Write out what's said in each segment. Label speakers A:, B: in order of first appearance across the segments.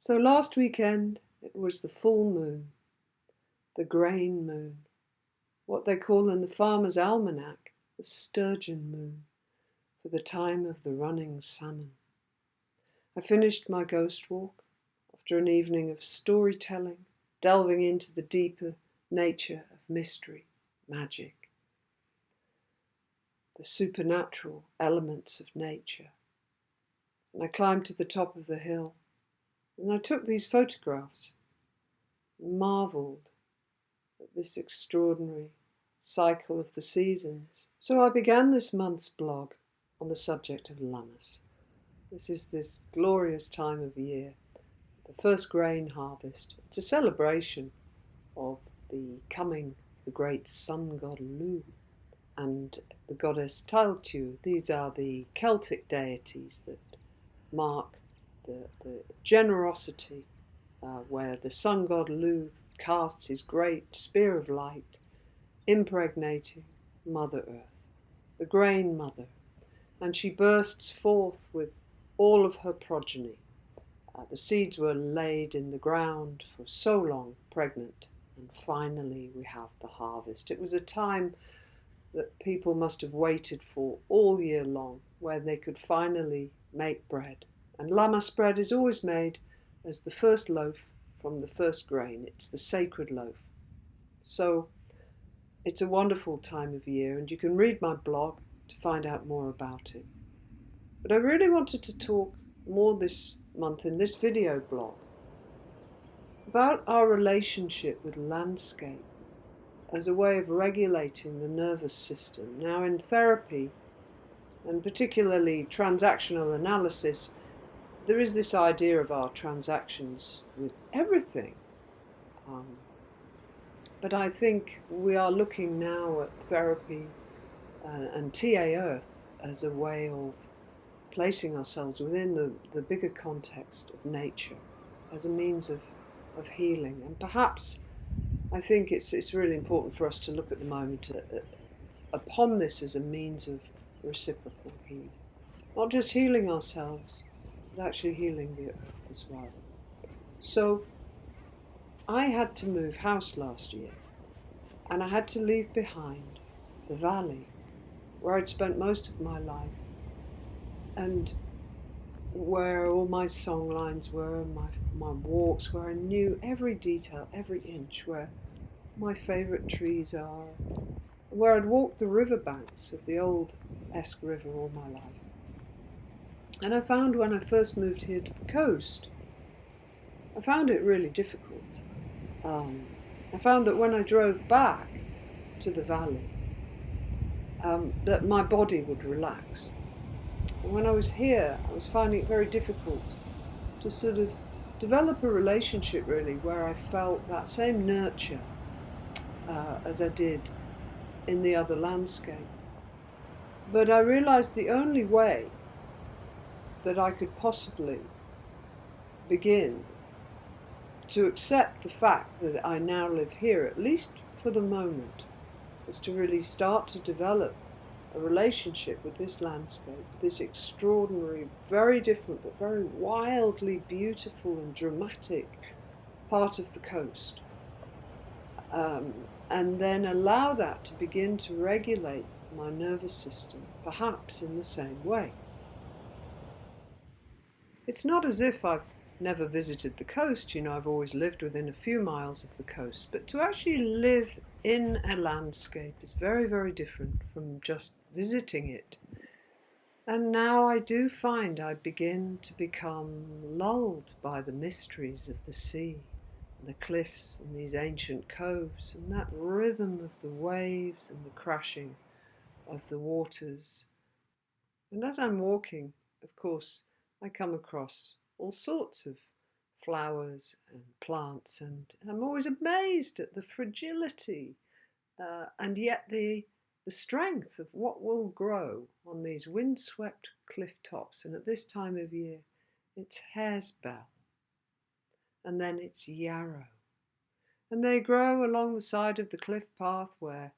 A: So last weekend it was the full moon, the grain moon, what they call in the Farmer's Almanac the sturgeon moon, for the time of the running salmon. I finished my ghost walk after an evening of storytelling, delving into the deeper nature of mystery, magic, the supernatural elements of nature. And I climbed to the top of the hill, and I took these photographs, and marvelled at this extraordinary cycle of the seasons. So I began this month's blog on the subject of Lammas. This is this glorious time of year, the first grain harvest. It's a celebration of the coming of the great sun god Lu and the goddess Taltu. These are the Celtic deities that mark the generosity where the sun god Lu casts his great spear of light, impregnating Mother Earth, the grain mother, and she bursts forth with all of her progeny. The seeds were laid in the ground for so long, pregnant, and finally we have the harvest. It was a time that people must have waited for all year long, where they could finally make bread. And Lammas bread is always made as the first loaf from the first grain. It's the sacred loaf. So it's a wonderful time of year, and you can read my blog to find out more about it. But I really wanted to talk more this month in this video blog about our relationship with landscape as a way of regulating the nervous system. Now, in therapy, and particularly transactional analysis, there is this idea of our transactions with everything. But I think we are looking now at therapy and TA Earth as a way of placing ourselves within the bigger context of nature as a means of healing. And perhaps I think it's really important for us to look at the moment upon this as a means of reciprocal healing. Not just healing ourselves, but actually healing the earth as well. So I had to move house last year, and I had to leave behind the valley where I'd spent most of my life, and where all my song lines were, my walks, where I knew every detail, every inch, where my favourite trees are, where I'd walked the riverbanks of the old Esk River all my life. And I found when I first moved here to the coast, I found it really difficult. I found that when I drove back to the valley, that my body would relax. And when I was here, I was finding it very difficult to sort of develop a relationship, really, where I felt that same nurture as I did in the other landscape. But I realised the only way that I could possibly begin to accept the fact that I now live here, at least for the moment, was to really start to develop a relationship with this landscape, this extraordinary, very different but very wildly beautiful and dramatic part of the coast. And then allow that to begin to regulate my nervous system, perhaps in the same way. It's not as if I've never visited the coast, I've always lived within a few miles of the coast, but to actually live in a landscape is very, very different from just visiting it. And now I do find I begin to become lulled by the mysteries of the sea, and the cliffs and these ancient coves, and that rhythm of the waves and the crashing of the waters. And as I'm walking, of course, I come across all sorts of flowers and plants, and I'm always amazed at the fragility and yet the strength of what will grow on these windswept cliff tops. And at this time of year, it's haresbell, and then it's yarrow, and they grow along the side of the cliff path where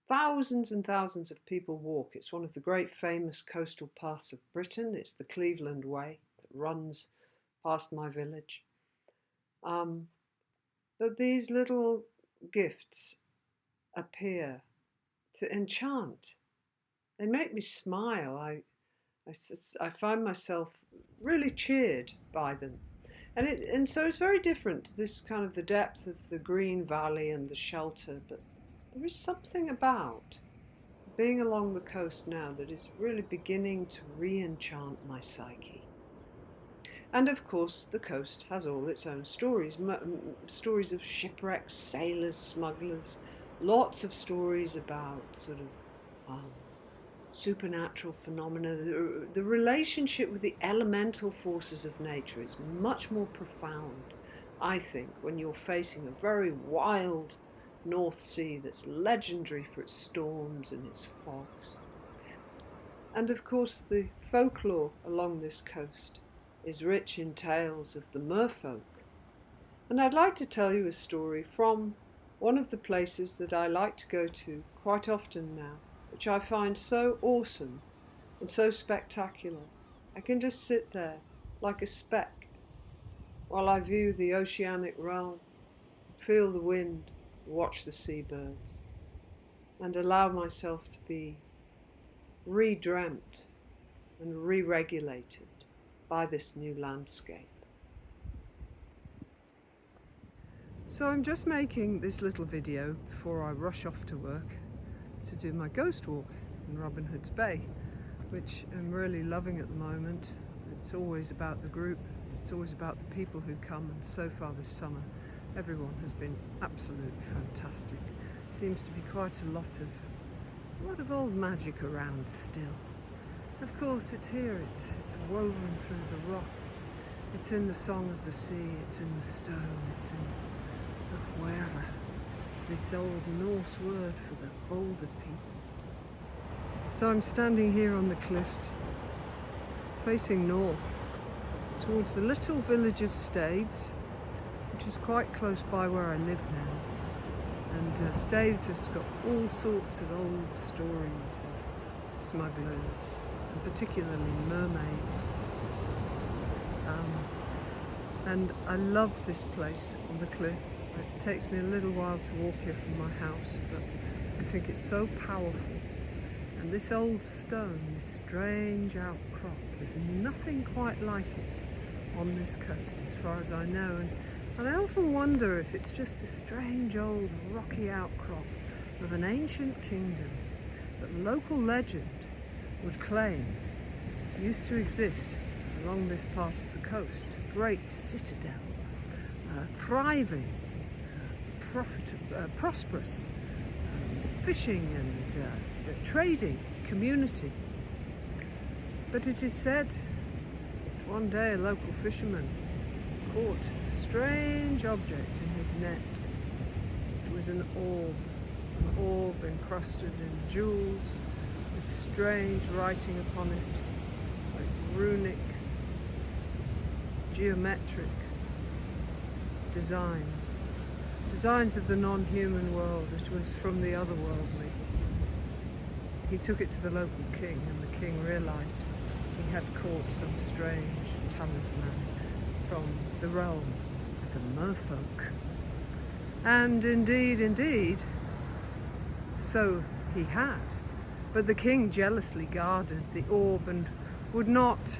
A: thousands and thousands of people walk. It's one of the great famous coastal paths of Britain. It's the Cleveland Way that runs past my village. But these little gifts appear to enchant. They make me smile. I find myself really cheered by them. And so it's very different to this kind of the depth of the green valley and the shelter, but there is something about being along the coast now that is really beginning to re-enchant my psyche. And of course, the coast has all its own stories, stories of shipwrecks, sailors, smugglers, lots of stories about sort of supernatural phenomena. The relationship with the elemental forces of nature is much more profound, I think, when you're facing a very wild North Sea that's legendary for its storms and its fogs. And of course, the folklore along this coast is rich in tales of the merfolk. And I'd like to tell you a story from one of the places that I like to go to quite often now, which I find so awesome and so spectacular. I can just sit there like a speck while I view the oceanic realm, feel the wind, watch the seabirds, and allow myself to be re-dreamt and re-regulated by this new landscape. So I'm just making this little video before I rush off to work to do my ghost walk in Robin Hood's Bay, which I'm really loving at the moment. It's always about the group, it's always about the people who come, and so far this summer everyone has been absolutely fantastic. Seems to be quite a lot of old magic around still. Of course it's here, it's woven through the rock, it's in the song of the sea, it's in the stone, it's in the where, this old Norse word for the older people. So I'm standing here on the cliffs, facing north, towards the little village of Staithes, which is quite close by where I live now. And Staithes has got all sorts of old stories of smugglers, and particularly mermaids. And I love this place on the cliff. It takes me a little while to walk here from my house, but I think it's so powerful. And this old stone, this strange outcrop, there's nothing quite like it on this coast as far as I know. And I often wonder if it's just a strange old rocky outcrop of an ancient kingdom that local legend would claim used to exist along this part of the coast. A great citadel, thriving, prosperous, fishing and trading community. But it is said that one day a local fisherman caught a strange object in his net. It was an orb encrusted in jewels, with strange writing upon it, like runic, geometric designs of the non-human world. It was from the otherworldly. He took it to the local king, and the king realized he had caught some strange talisman from the realm of the merfolk. And indeed, so he had. But the king jealously guarded the orb and would not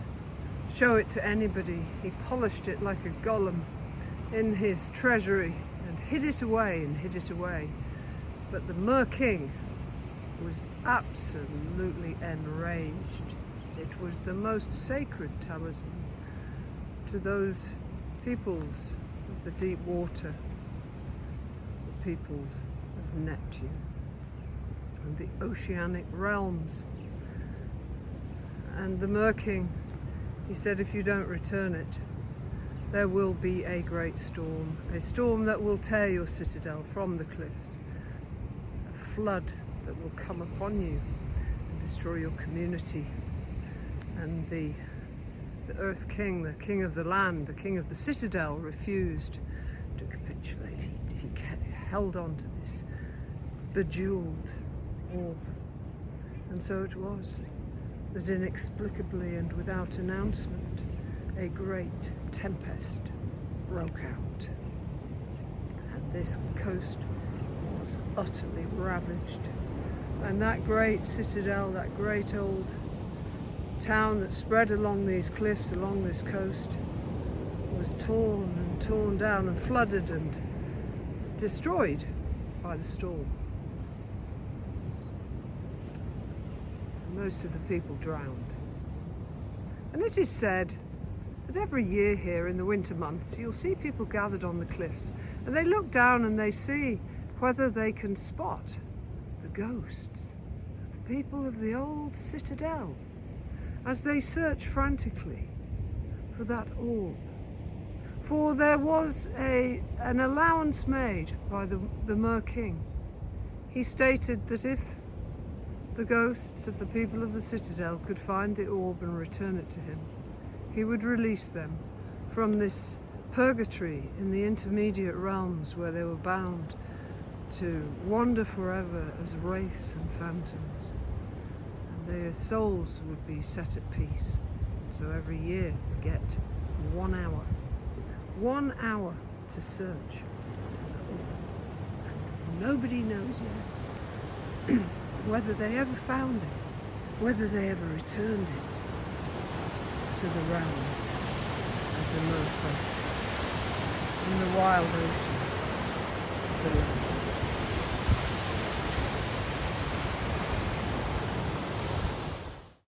A: show it to anybody. He polished it like a golem in his treasury and hid it away. But the Mer King was absolutely enraged. It was the most sacred talisman to those peoples of the deep water, the peoples of Neptune and the oceanic realms. And the Mer King, he said, if you don't return it, there will be a great storm, a storm that will tear your citadel from the cliffs, a flood that will come upon you and destroy your community. And the Earth King, the king of the land, the king of the citadel, refused to capitulate. He held on to this bejeweled orb. And so it was that inexplicably and without announcement, a great tempest broke out, and this coast was utterly ravaged. And that great citadel, that great old town that spread along these cliffs, along this coast, was torn and torn down and flooded and destroyed by the storm. And most of the people drowned. And it is said that every year here in the winter months you'll see people gathered on the cliffs, and they look down and they see whether they can spot the ghosts of the people of the old citadel as they search frantically for that orb. For there was an allowance made by the Mer King. He stated that if the ghosts of the people of the citadel could find the orb and return it to him, he would release them from this purgatory in the intermediate realms where they were bound to wander forever as wraiths and phantoms. And their souls would be set at peace. So every year we get 1 hour. 1 hour to search for the orb. And nobody knows yet whether they ever found it, whether they ever returned it to the realms of the merfolk in the wild oceans below.